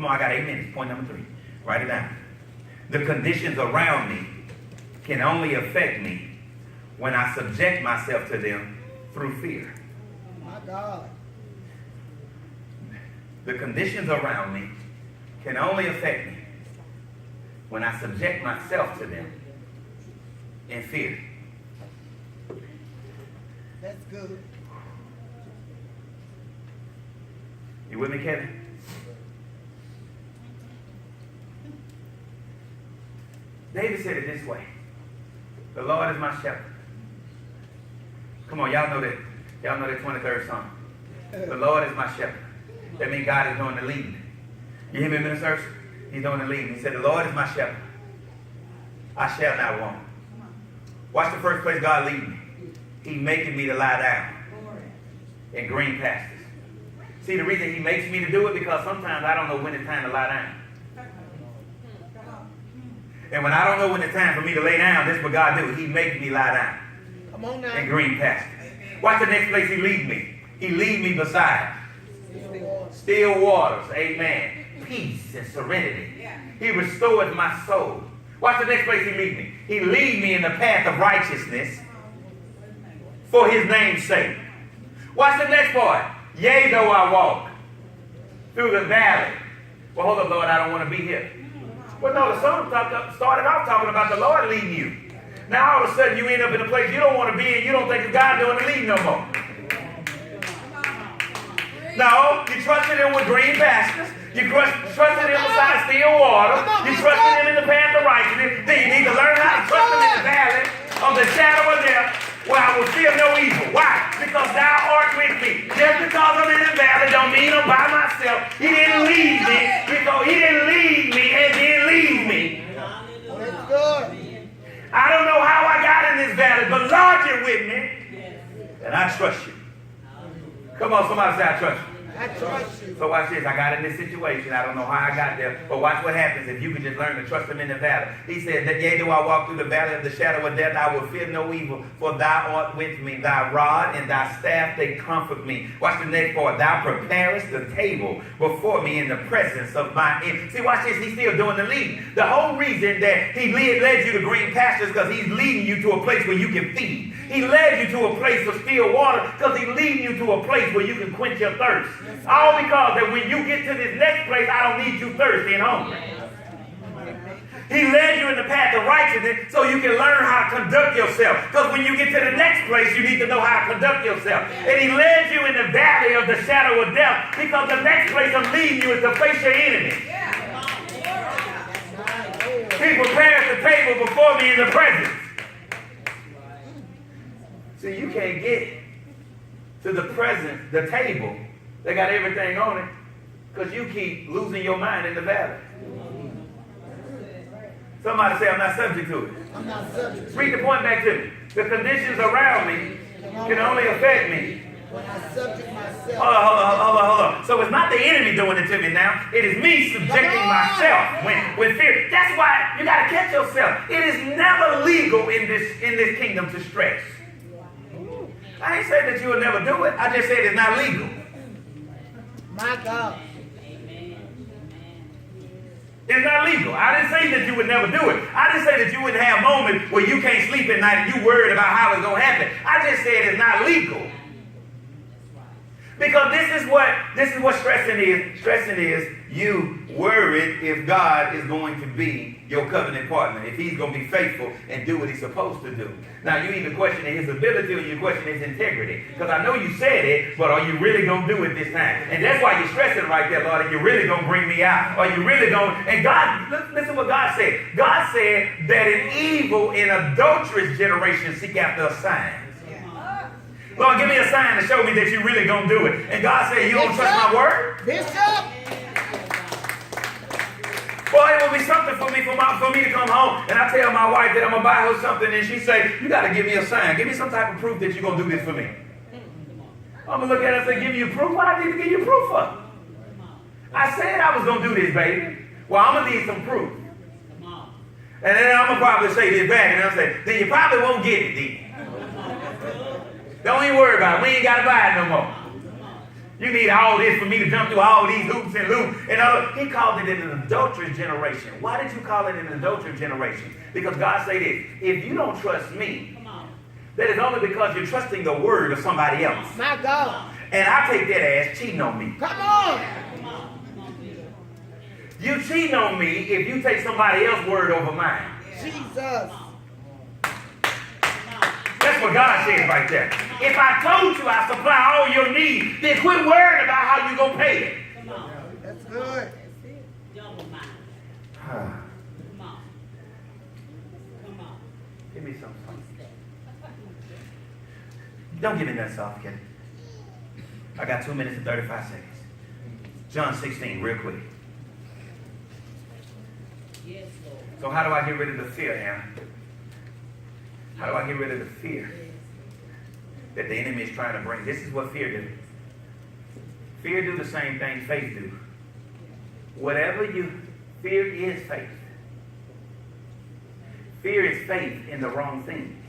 Come on, I got 8 minutes. Point number 3. Write it down. The conditions around me can only affect me when I subject myself to them through fear. My God. The conditions around me can only affect me when I subject myself to them in fear. That's good. You with me, Kevin? David said it this way. The Lord is my shepherd. Come on, y'all know that 23rd Psalm. The Lord is my shepherd. That means God is doing the leading. You hear me, Minister? He's doing the leading. He said, the Lord is my shepherd. I shall not want. Watch the first place God leading me. He's making me to lie down in green pastures. See, the reason he makes me to do it because sometimes I don't know when it's time to lie down. And when I don't know when it's time for me to lay down, this is what God do. He makes me lie down. Come on now. In green pastures. Watch the next place he lead me. He lead me beside still waters. Amen. Peace and serenity. He restoreth my soul. Watch the next place he lead me. He lead me in the path of righteousness for his name's sake. Watch the next part. Yea, though I walk through the valley. Well, hold up, Lord, I don't want to be here. Well, no, the song started off talking about the Lord leading you. Now, all of a sudden, you end up in a place you don't want to be in. You don't think it's God doing the leading no more. No, you trusted him with green pastures. You trusted him beside still water. You trusted him in the path of righteousness. Then you need to learn how to trust him in the valley of the shadow of death, where I will fear no evil. Why? Because thou art with me. Just because I'm in the valley don't mean I'm by myself. He didn't leave me because he didn't lead me and didn't leave me. That's good. I don't know how I got in this valley, but Lord, you're with me. And I trust you. Come on, somebody say I trust you. I trust you. So watch this. I got in this situation. I don't know how I got there. But watch what happens if you can just learn to trust him in the valley. He said, that yea, though I walk through the valley of the shadow of death, I will fear no evil, for thou art with me. Thy rod and thy staff, they comfort me. Watch the next part. Thou preparest the table before me in the presence of my enemies. See, watch this. He's still doing the lead. The whole reason that he led you to green pastures because he's leading you to a place where you can feed. He led you to a place of still water because he's leading you to a place where you can quench your thirst. All because that when you get to this next place, I don't need you thirsty and hungry. He led you in the path of righteousness so you can learn how to conduct yourself. Because when you get to the next place, you need to know how to conduct yourself. And he led you in the valley of the shadow of death because the next place I'm leading you is to face your enemy. He prepares the table before me in the presence. See, you can't get to the presence, the table. They got everything on it because you keep losing your mind in the valley. Somebody say, I'm not subject to it. I'm not subject to it. Read the point back to me. The conditions around me can only affect me. When I subject myself. Hold on. So it's not the enemy doing it to me now. It is me subjecting myself with fear. That's why you got to catch yourself. It is never legal in this kingdom to stress. I ain't saying that you will never do it. I just said it's not legal. My God. It's not legal. I didn't say that you would never do it. I didn't say that you wouldn't have moments where you can't sleep at night and you worried about how it's going to happen. I just said it's not legal. Because this is what stressing is. Stressing is you worried if God is going to be your covenant partner, if he's going to be faithful and do what he's supposed to do. Now, you either question his ability or you question his integrity. Because I know you said it, but are you really going to do it this time? And that's why you're stressing right there, Lord. Are you really going to bring me out? Are you really going to... And God, listen what God said. God said that an evil and adulterous generation seek after a sign. Lord, give me a sign to show me that you're really going to do it. And God said, you don't trust my word? Bishop! Well, it will be something for me to come home and I tell my wife that I'm going to buy her something and she say, you got to give me a sign. Give me some type of proof that you're going to do this for me. I'm going to look at her and say, give you proof? What I need to give you proof for? I said I was going to do this, baby. Well, I'm going to need some proof. And then I'm going to probably say this back and I'll say, then you probably won't get it then. Don't even worry about it. We ain't got to buy it no more. You need all this for me to jump through all these hoops and loops. And he called it an adulterous generation. Why did you call it an adulterous generation? Because God said this, if you don't trust me, that is only because you're trusting the word of somebody else. My God. And I take that as cheating on me. Come on. You cheating on me if you take somebody else's word over mine. Jesus. That's what God says right there. If I told you I supply all your needs, then quit worrying about how you gonna pay it. That's good. Give me some. Don't give me that soft, kid. I got 2 minutes and 35 seconds. John 16, real quick. Yes, Lord. So how do I get rid of the fear, Hannah? How do I get rid of the fear that the enemy is trying to bring? This is what fear do. Fear do the same thing faith do. Fear is faith. Fear is faith in the wrong thing.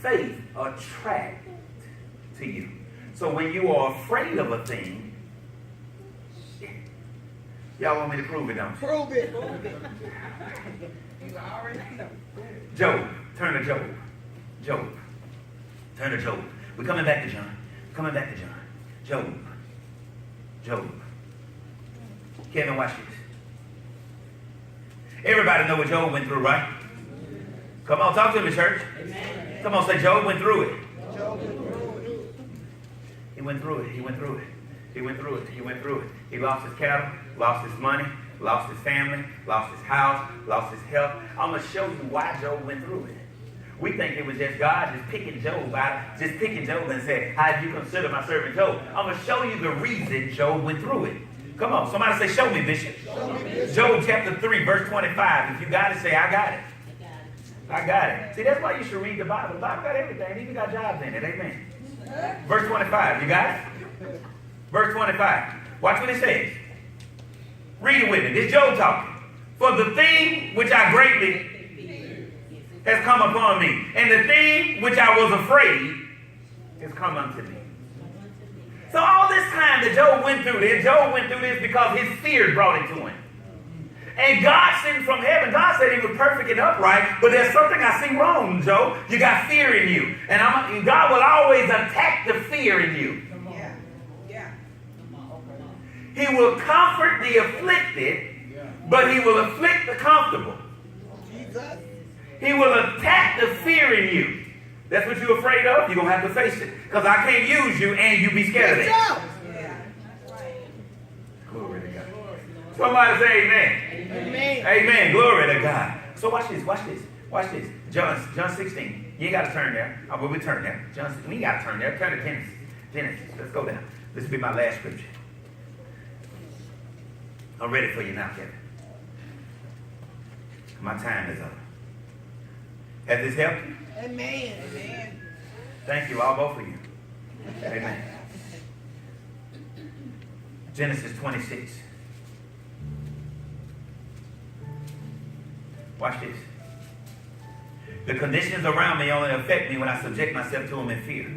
Faith attracts to you. So when you are afraid of a thing, y'all want me to prove it, don't you? Prove it. You already know. Job. Turn to Job. Job. Turn to Job. We're coming back to John. Job. Kevin, watch this. Everybody know what Job went through, right? Come on, talk to me, church. Amen. Come on, say Job went through it. Job went through it. He went through it. He went through it. He went through it. He went through it. He lost his cattle, lost his money, lost his family, lost his house, lost his health. I'm going to show you why Job went through it. We think it was just God just picking Job and said, how do you consider my servant Job? I'm going to show you the reason Job went through it. Come on, somebody say, show me, Bishop. Show me, Bishop. Job chapter 3, verse 25. If you got it, say, I got it. I got it. See, that's why you should read the Bible. The Bible got everything. It even got jobs in it. Amen. Verse 25. You got it? Verse 25. Watch what it says. Read it with me. This is Job talking. For the thing which I greatly has come upon me, and the thing which I was afraid has come unto me. So all this time that Job went through this because his fear brought it to him. And God sent from heaven. God said he was perfect and upright, but there's something I see wrong, Job. You got fear in you. And God will always attack the fear in you. Yeah. He will comfort the afflicted, but he will afflict the comfortable. Jesus. He will attack the fear in you. That's what you're afraid of. You're going to have to face it. Because I can't use you and you be scared of it. Yeah. Glory to God. Somebody say amen. Amen. Amen. Glory to God. So watch this. John 16. You ain't got to turn there. But we turn there. We ain't got to turn there. Turn to Genesis. Let's go down. This will be my last scripture. I'm ready for you now, Kevin. My time is up. Has this helped you? Amen. Thank you, all both of you. Amen. Genesis 26. Watch this. The conditions around me only affect me when I subject myself to them in fear.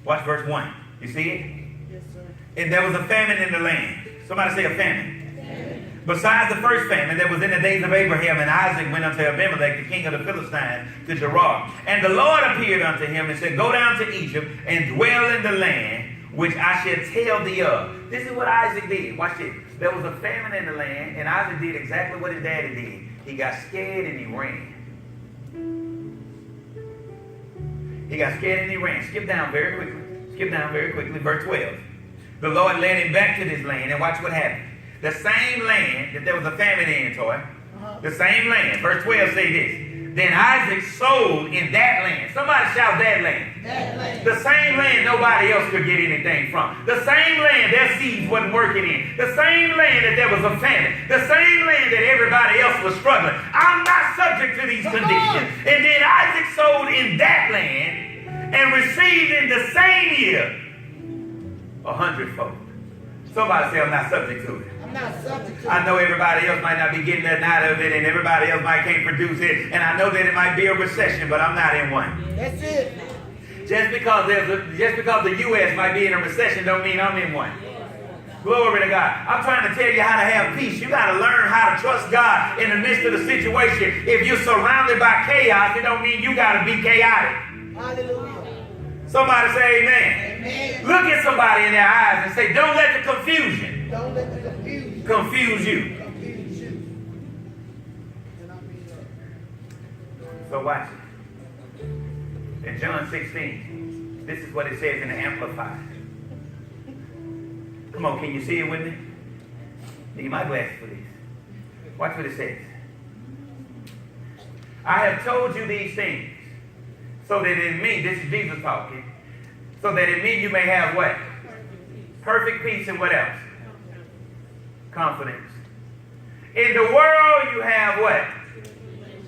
Watch verse 1. You see it? Yes, sir. And there was a famine in the land. Somebody say a famine. Besides the first famine that was in the days of Abraham, and Isaac went unto Abimelech, the king of the Philistines, to Gerar. And the Lord appeared unto him and said, go down to Egypt and dwell in the land which I shall tell thee of. This is what Isaac did. Watch this. There was a famine in the land, and Isaac did exactly what his daddy did. He got scared and he ran. He got scared and he ran. Skip down very quickly. Verse 12. The Lord led him back to this land, and watch what happened. The same land that there was a famine in, Toy. The same land. Verse 12 say this. Then Isaac sowed in that land. Somebody shout that land. That land. The same land nobody else could get anything from. The same land their seeds wasn't working in. The same land that there was a famine. The same land that everybody else was struggling. I'm not subject to these conditions. And then Isaac sowed in that land and received in the same year 100-fold. Somebody say, I'm not subject to it. I'm not subject to it. I know everybody else might not be getting nothing out of it, and everybody else might can't produce it, and I know that it might be a recession, but I'm not in one. That's it. Just because the U.S. might be in a recession don't mean I'm in one. Glory to God. I'm trying to tell you how to have peace. You got to learn how to trust God in the midst of the situation. If you're surrounded by chaos, it don't mean you got to be chaotic. Hallelujah. Somebody say amen. Amen. Look at somebody in their eyes and say, don't let the confusion Don't let the confusion confuse you. confuse you. So watch it. In John 16, this is what it says in the Amplified. Come on, can you see it with me? Need my glasses for this. Watch what it says. I have told you these things, so that in me, this is Jesus talking, so that in me you may have what? Perfect peace and what else? Confidence. In the world you have what?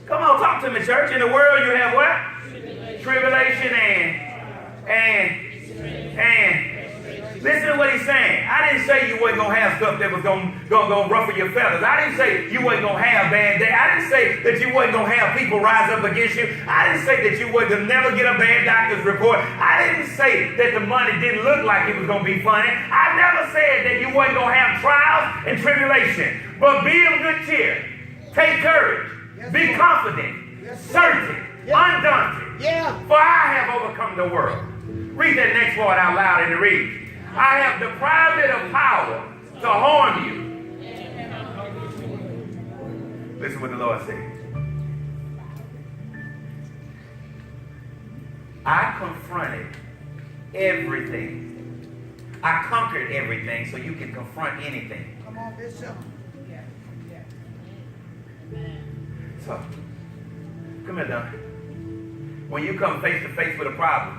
Come on, talk to me, church. In the world you have what? Tribulation and listen to what he's saying. I didn't say you wasn't going to have stuff that was going to ruffle your feathers. I didn't say you wasn't going to have bad days. I didn't say that you wasn't going to have people rise up against you. I didn't say that you wasn't never get a bad doctor's report. I didn't say that the money didn't look like it was going to be funny. I never said that you wasn't going to have trials and tribulation. But be of good cheer. Take courage. Be confident. Certain. Undaunted. For I have overcome the world. Read that next part out loud and read. I have deprived it of power to harm you. Listen what the Lord said. I confronted everything. I conquered everything so you can confront anything. Come on, Bishop. So, come here, Don. When you come face to face with a problem,